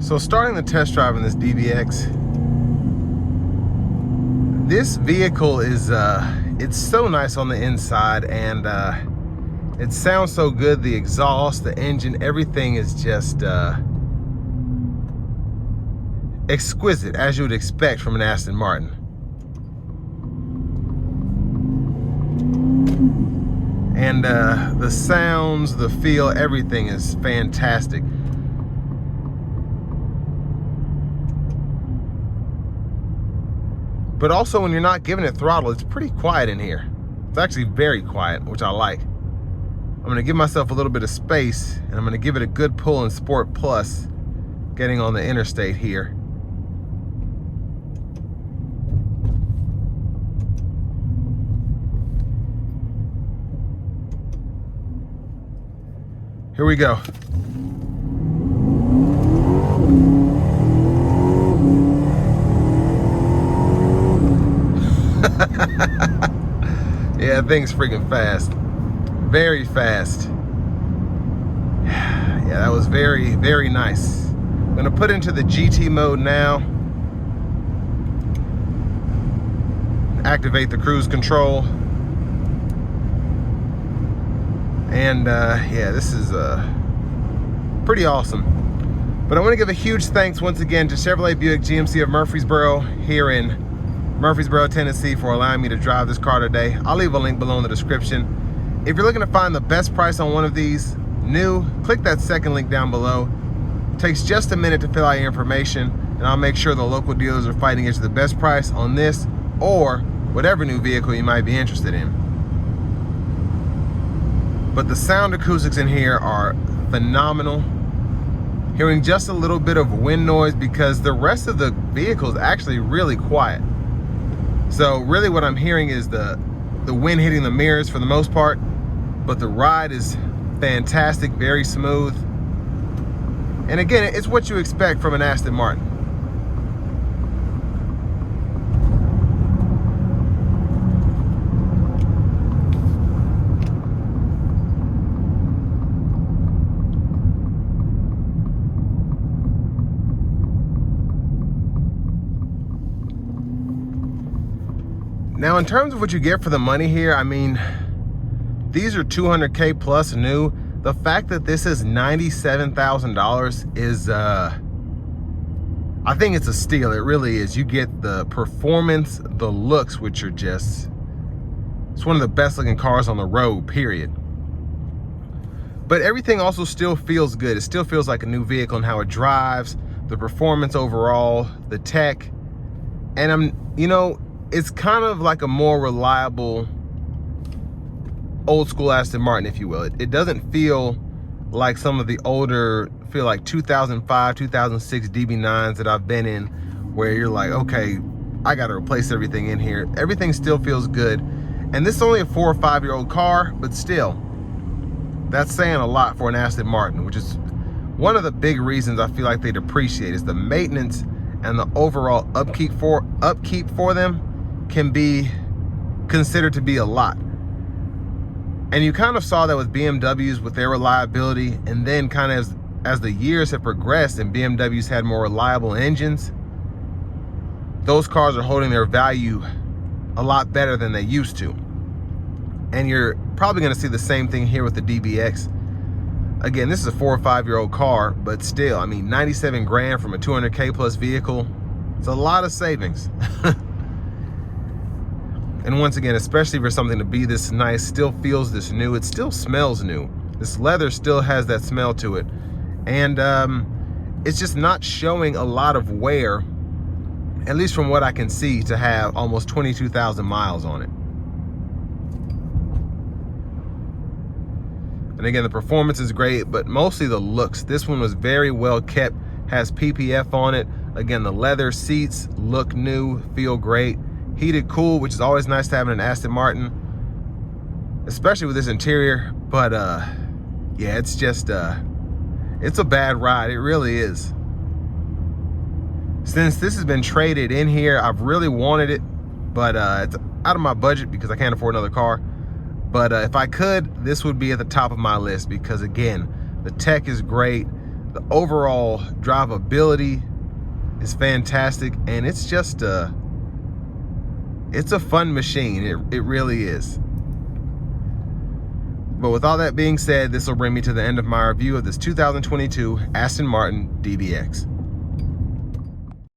So starting the test drive in this DBX, this vehicle is, it's so nice on the inside, and it sounds so good. The exhaust, the engine, everything is just exquisite, as you would expect from an Aston Martin. And the sounds, the feel, everything is fantastic. But also when you're not giving it throttle, it's pretty quiet in here. It's actually very quiet, which I like. I'm gonna give myself a little bit of space, and I'm gonna give it a good pull in Sport Plus, getting on the interstate here. Here we go. Yeah, that thing's freaking fast. Very fast. Yeah, that was very, very nice. I'm gonna put into the GT mode now. Activate the cruise control. And yeah, this is pretty awesome. But I want to give a huge thanks once again to Chevrolet Buick GMC of Murfreesboro here in Murfreesboro, Tennessee, for allowing me to drive this car today. I'll leave a link below in the description. If you're looking to find the best price on one of these new, click that second link down below. It takes just a minute to fill out your information, and I'll make sure the local dealers are fighting to get you the best price on this or whatever new vehicle you might be interested in. But the sound acoustics in here are phenomenal. Hearing just a little bit of wind noise because the rest of the vehicle is actually really quiet. So really what I'm hearing is the wind hitting the mirrors for the most part, but the ride is fantastic, very smooth. And again, it's what you expect from an Aston Martin. Now, in terms of what you get for the money here, I mean, these are $200K plus new. The fact that this is $97,000 is, I think it's a steal. It really is. You get the performance, the looks, which are just, it's one of the best looking cars on the road, period. But everything also still feels good. It still feels like a new vehicle in how it drives, the performance overall, the tech. And you know, it's kind of like a more reliable old school Aston Martin, if you will. It doesn't feel like some of the older, feel like 2005, 2006 DB9s that I've been in, where you're like, okay, I got to replace everything in here. Everything still feels good. And this is only a 4 or 5 year old car, but still, that's saying a lot for an Aston Martin, which is one of the big reasons I feel like they depreciate, is the maintenance and the overall upkeep for them can be considered to be a lot. And you kind of saw that with BMWs with their reliability, and then kind of as the years have progressed and BMWs had more reliable engines, those cars are holding their value a lot better than they used to. And you're probably going to see the same thing here with the DBX. Again, this is a 4 or 5 year old car, but still, I mean, 97 grand from a 200K plus vehicle, it's a lot of savings. And once again, especially for something to be this nice, still feels this new, it still smells new. This leather still has that smell to it. And it's just not showing a lot of wear, at least from what I can see, to have almost 22,000 miles on it. And again, the performance is great, but mostly the looks. This one was very well kept, has PPF on it. Again, the leather seats look new, feel great. Heated cool, which is always nice to have in an Aston Martin, especially with this interior. But yeah, it's just it's a bad ride. It really is. Since this has been traded in here, I've really wanted it, but it's out of my budget because I can't afford another car. But if I could, this would be at the top of my list because, again, the tech is great, The overall drivability is fantastic, and it's just it's a fun machine. It really is. But with all that being said, this will bring me to the end of my review of this 2022 Aston Martin DBX.